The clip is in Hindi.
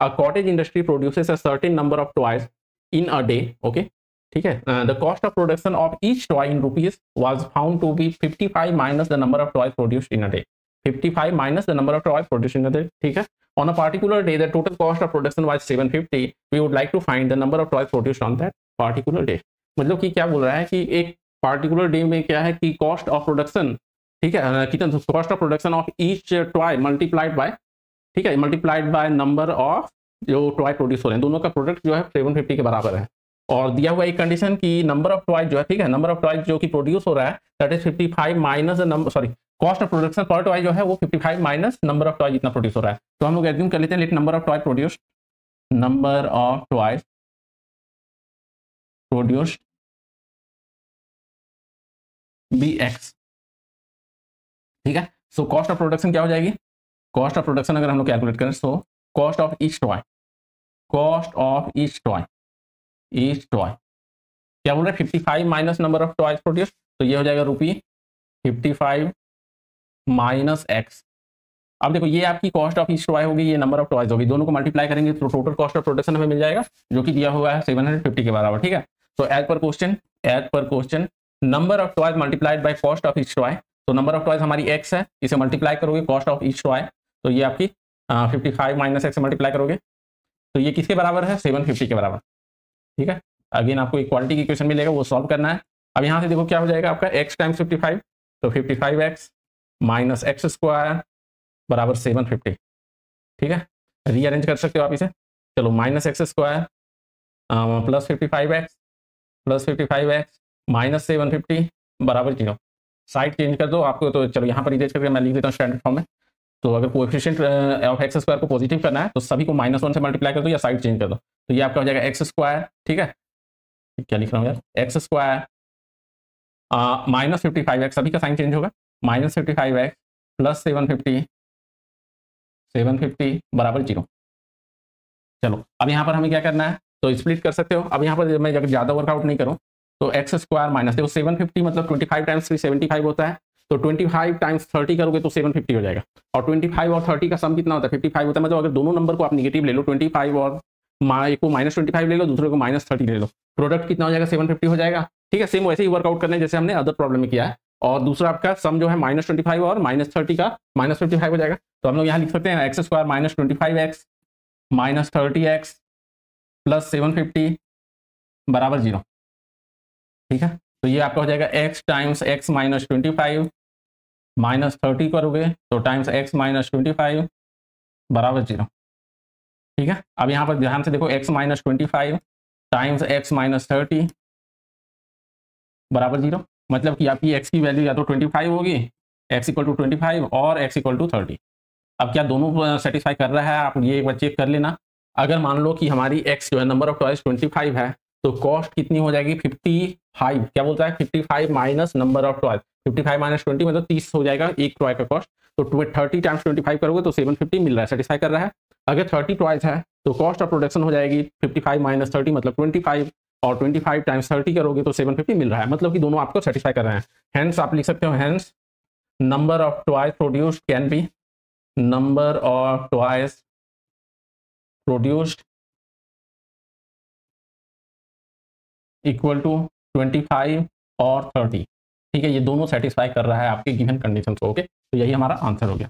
A cottage industry produces a certain number of toys in a day, okay, ठीक है, the cost of production of each toy in rupees was found to be 55 minus the number of toys produced in a day, 55 minus the number of toys produced in a day, ठीक है। On a particular day, the total cost of production was 750. We would like to find the number of toys produced on that particular day. मतलब कि क्या बोल रहा है कि एक पार्टिकुलर डे में क्या है कि कॉस्ट ऑफ प्रोडक्शन, ठीक है, कितना cost of production of each toy multiplied by, ठीक है, मल्टीप्लाइड बाय नंबर ऑफ जो टॉय प्रोड्यूस हो रहे हैं, दोनों का प्रोडक्ट जो है 750 के बराबर है। और दिया हुआ एक कंडीशन की नंबर ऑफ टॉय जो है, ठीक है, नंबर ऑफ टॉय जो कि प्रोड्यूस हो रहा है that is 55 minus the number, sorry, cost of production per toy जो है वो 55 माइनस नंबर ऑफ टॉय जितना प्रोड्यूस हो रहा है। तो हम लोग एज्यूम कर लेते हैं let number of toy produced, number of toys produced be X, ठीक है। सो कॉस्ट ऑफ प्रोडक्शन क्या हो जाएगी, कॉस्ट ऑफ प्रोडक्शन अगर हम लोग कैलकुलेट करें, so cost of each toy, cost of each toy, each toy क्या बोल रहे हैं 55 minus number of toys produced, तो ये हो जाएगा रुपी 55 माइनस एक्स। अब देखो ये आपकी कॉस्ट ऑफ ईच टॉय होगी, ये नंबर ऑफ टॉयज होगी, दोनों को मल्टीप्लाई करेंगे तो टोटल कॉस्ट ऑफ प्रोडक्शन हमें मिल जाएगा जो कि दिया हुआ है 750 के बराबर, ठीक है। तो as per question number of toys multiplied by cost of each toy, तो नंबर ऑफ टॉयज हमारी एक्स है, इसे मल्टीप्लाई करोगे कॉस्ट ऑफ ईच टॉय, तो ये आपकी 55 माइनस एक्स से मल्टीप्लाई करोगे तो ये किसके बराबर है 750 के बराबर, ठीक है। अगेन आपको इक्वालिटी की इक्वेशन मिलेगा, वो सॉल्व करना है। अब यहाँ से देखो क्या हो जाएगा आपका x टाइम्स 55, तो 55x माइनस एक्स स्क्वायर बराबर 750, ठीक है। रीअरेंज कर सकते हो आप इसे, चलो minus x square plus 55x plus 55x minus 750 बराबर 0, साइड चेंज कर दो आपको, तो चलो यहाँ पर इरेज करके मैं लिख देता हूँ स्टैंडर्ड फॉर्म में। तो अगर कोएफिशिएंट ऑफ एक्स स्क्वायर को पॉजिटिव करना है तो सभी को -1 से मल्टीप्लाई कर दो या साइड चेंज कर दो, तो ये आपका हो जाएगा एक्स स्क्वायर, ठीक है, क्या लिख रहा हूँ यार, एक्स स्क्वायर माइनस 55x, सभी का साइन चेंज होगा, माइनस 55x प्लस 750 बराबर 0। चलो अब यहाँ पर हमें क्या करना है, तो स्प्लिट कर सकते हो। अब यहाँ पर मैं अगर ज़्यादा वर्कआउट नहीं करूँ तो एक्स स्क्वायर माइनस देखो 750 मतलब 25 टाइम्स 3 75 होता है, तो 25 टाइम्स 30 करोगे तो 750 हो जाएगा, और 25 और 30 का सम कितना होता है 55 होता है। मतलब अगर दोनों नंबर को आप निगेटिव ले लो 25 और एक को -25 ले लो, दूसरे को -30 ले लो, प्रोडक्ट कितना हो जाएगा 750 हो जाएगा, ठीक है। सेम वैसे ही वर्कआउट करना है जैसे हमने अदर प्रॉब्लम में किया है। और दूसरा आपका सम जो है -25 और -30 का -55 हो जाएगा, तो हम लोग यहाँ लिख सकते हैं x square minus 25x minus 30x plus 750 बराबर 0, ठीक है। तो ये आपका हो जाएगा x times x minus 25 minus 30 करोगे तो टाइम्स x माइनस 25 बराबर 0, ठीक है। अब यहाँ पर ध्यान से देखो x minus 25 times x minus 30 बराबर 0, मतलब कि आपकी x की वैल्यू या तो 25 होगी, x इक्वल टू 25 और x इक्वल टू 30। अब क्या दोनों सेटिस्फाई कर रहा है, आप ये एक बार चेक कर लेना। अगर मान लो कि हमारी x जो है नंबर ऑफ टॉयज 25 है, तो कॉस्ट कितनी हो जाएगी 55, क्या बोलता है 55 minus number of toys, 55 minus 20 मतलब 30 हो जाएगा एक टॉय का कॉस्ट, तो 30 टाइम्स 25 करोगे तो 750 मिल रहा है, सेटिस्फाई कर रहा है। अगर 30 टॉयज है तो कॉस्ट ऑफ प्रोडक्शन हो जाएगी 55 माइनस 30 मतलब 25, और 25 टाइम्स 30 करोगे तो 750 मिल रहा है, मतलब कि दोनों आपको सेटिस्फाई कर रहे हैं। हेंस आप लिख सकते हो hence number of toys produced can be number of toys produced equal to 25 और 30, ठीक है। ये दोनों सेटिस्फाई कर रहा है आपके गिवन कंडीशन को, ओके। तो यही हमारा आंसर हो गया।